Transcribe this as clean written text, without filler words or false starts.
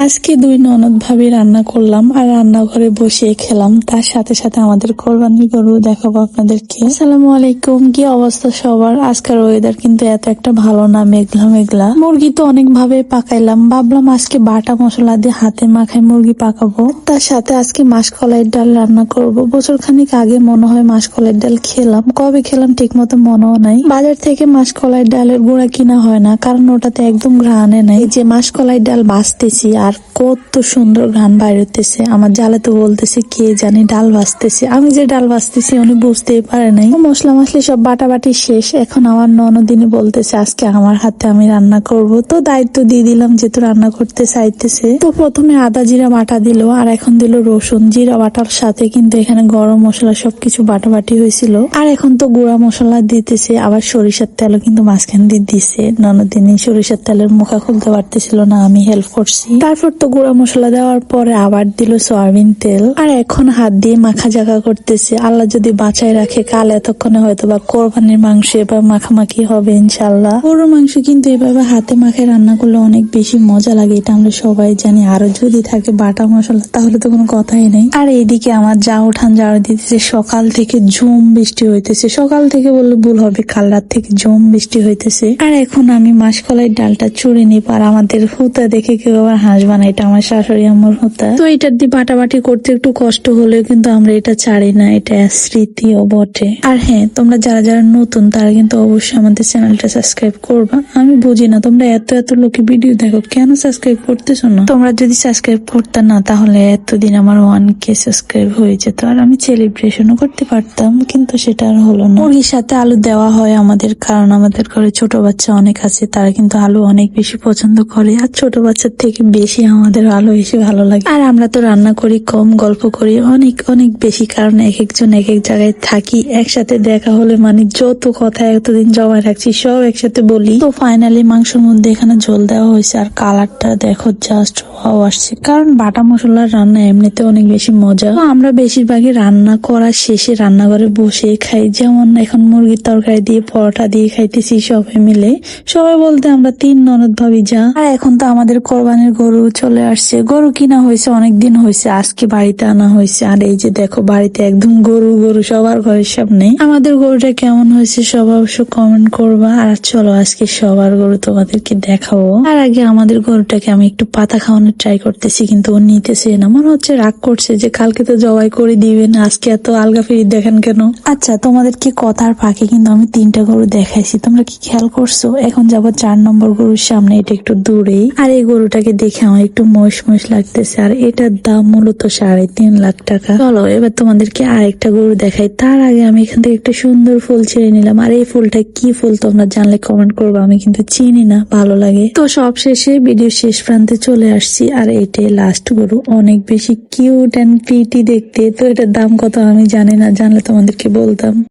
আজকে দুই ননদ ভাবি রান্না করলাম আর রান্নাঘরে বসে খেলাম। তার সাথে সাথে আমাদের কোরবানি গরু দেখাবো আপনাদেরকে। আসসালামু আলাইকুম, কি অবস্থা সবার? আজকের ওয়েদার কিন্তু এত একটা ভালো না, মেঘলা মেঘলা। মুরগি তো অনেক ভাবে পাকাইলাম, ভাবলাম আজকে বাটা মশলা দিয়ে হাতে মাখায় মুরগি পাকাবো। তার সাথে আজকে মাসকলাইয়ের ডাল রান্না করব। বছর খানিক আগে মনে হয় মাসকলাইয়ের ডাল খেলাম, কবে খেলাম ঠিক মতো মনেও নাই। বাজার থেকে মাসকলাইয়ের ডালের গুঁড়া কিনা হয় না, কারণ ওটাতে একদম ঘ্রাণে নাই। যে মাসকলাইয়ের ডাল ভাজতেছি আর কত সুন্দর ঘ্রাণ বাইর হইতেছে। আমার জালে তো বলতেছে কে জানি ডাল ভাজতেছে। আমি যে ডাল ভাজতেছি উনি বুঝতেই পারে নাই। মশলা মশলি সব বাটাবাটি শেষ। এখন আমার ননদিনী বলতেছে আজকে আমার হাতে আমি রান্না করব। তো দায়িত্ব দিয়ে দিলাম, যেহেতু রান্না করতে চাইতেছে। তো প্রথমে আদা জিরা বাটা দিল, আর এখন দিল রসুন। জিরা বাটার সাথে কিন্তু এখানে গরম মশলা সবকিছু বাটাবাটি হয়েছিল। আর এখন তো গুঁড়া মশলা দিতেছে, আবার সরিষার তেলও কিন্তু মাঝখান দিয়ে দিছে। ননদিনী সরিষার তেলের মুখা খুলতে পারতেছিল না, আমি হেল্প করছি। তারপর তো গুঁড়া মশলা দেওয়ার পরে আবার দিল সয়াবিন তেল, আর এখন হাত দিয়ে মাখা জাগা করতেছে। আল্লাহ যদি বাঁচায় রাখে, কাল এতক্ষণে হয়তো বা কোরবানির মাংস এবার মাখামাখি হবে ইনশাল্লাহ। গরুর মাংস কিন্তু এভাবে হাতে মাখে রান্না করলে অনেক বেশি মজা লাগে, এটা আমরা সবাই জানি। আরো যদি থাকে বাটা মশলা তাহলে তো কোনো কথাই নেই। আর এইদিকে আমার যা উঠান ঝাড়ু দিতেছে, সকাল থেকে ঝুম বৃষ্টি হইতেছে। সকাল থেকে বললে ভুল হবে, কাল রাত থেকে ঝুম বৃষ্টি হইতেছে। আর এখন আমি মাসকলাইয়ের ডালটা চুড়ে নিই। আর আমাদের হুতা দেখে কেউ আবার হাসবা না, এটা আমার শাশুড়ি আমার হুতা। তো এটার দিয়ে বাটাবাটি করতে একটু কষ্ট হলেও কিন্তু আমরা এটা ছাড়ি না, এটা স্মৃতিও বটে। আর হ্যাঁ, তোমরা যারা যারা নতুন তারা কিন্তু অবশ্যই আমাদের চ্যানেলটা সাবস্ক্রাইব করবা। আমি বুঝি না তোমরা এত এত লোকে ভিডিও দেখো, কেন সাবস্ক্রাইব করতেছো না? তোমরা যদি সাবস্ক্রাইব করতে না, তাহলে এতদিন আমার 1K সাবস্ক্রাইব হয়ে যেত, আর আমি সেলিব্রেশনও করতে পারতাম, কিন্তু সেটা আর হলো না। মুরগির সাথে আলু দেওয়া হয় আমাদের, কারণ আমাদের ঘরে ছোট বাচ্চা অনেক আছে, তারা কিন্তু আলু অনেক বেশি পছন্দ করে। আর ছোট বাচ্চার থেকে বেশি আমাদের আলু বেশি ভালো লাগে। আর আমরা তো রান্না করি কম, গল্প করি অনেক অনেক বেশি, কারণ এক একজন এক এক জায়গায় থাকি। একসাথে দেখা হলে মানে যত কথা এতদিন জমা রাখছি সব একসাথে বলি। তো ফাইনালি মাংসের মধ্যে এখানে ঝোল দেওয়া হয়েছে, আর কালারটা দেখো জাস্ট ওয়াও আসছে। কারণ বাটা মশলার রান্না এমনিতে অনেক বেশি মজা। তো আমরা বেশিরভাগই রান্না করার শেষে রান্নাঘরে বসে খাই। যেমন এখন মুরগির তরকারি দিয়ে পরোটা দিয়ে খাইতেছি সবাই মিলে। সবাই বলতে আমরা 3 ননদ ভাবি যা। আর এখন তো আমাদের কোরবানির গরু চলে আসছে। গরু কিনা হয়েছে অনেকদিন হয়েছে, আজকে বাড়িতে আনা হয়েছে। আর এই যে দেখো বাড়িতে একদম গরু গরু সবার ঘরের সামনে। আমাদের গরুটা কেমন হয়েছে সবাই অবশ্য কমেন্ট করবা। আর চলো আজকে সবার গরু তোমাদেরকে দেখাবো। আর আগে আমাদের গরুটাকে আমি একটু পাতা খাওয়ানোর ট্রাই করতেছি, কিন্তু ও নিতেছে না। মনে হচ্ছে রাগ করছে যে কালকে তো জবাই করে দিবেন, আজকে এত আলগা ফিরি দেখেন কেন। আচ্ছা, তোমাদেরকে কথার ফাঁকে কিন্তু আমি 3টা গরু দেখাইছি, তোমরা কি খেয়াল করছো? এখন যাবো 4 নম্বর গরুর সামনে, এটা একটু দূরেই। আর এই গরুটাকে দেখে আমার একটু মহিষ মহিষ লাগতেছে, আর এটার দাম মূলত 3.5 লাখ টাকা। চলো এবার তোমাদেরকে আরেকটা গরু দেখাই। তার আগে আমি এখান থেকে একটা সুন্দর ফুল ছিঁড়ে নিলাম। আর এই ফুলটা কি ফুল তোমরা জানলে কমেন্ট করবো, আমি কিন্তু চিনি না, ভালো লাগে। তো সব শেষে ভিডিও শেষ প্রান্তে চলে আসছি, আর এটাই লাস্ট গরু। অনেক বেশি কিউট এন্ড প্রিটি দেখতে। তো এটার দাম কত আমি জানি না, জানলে তোমাদেরকে বলতাম।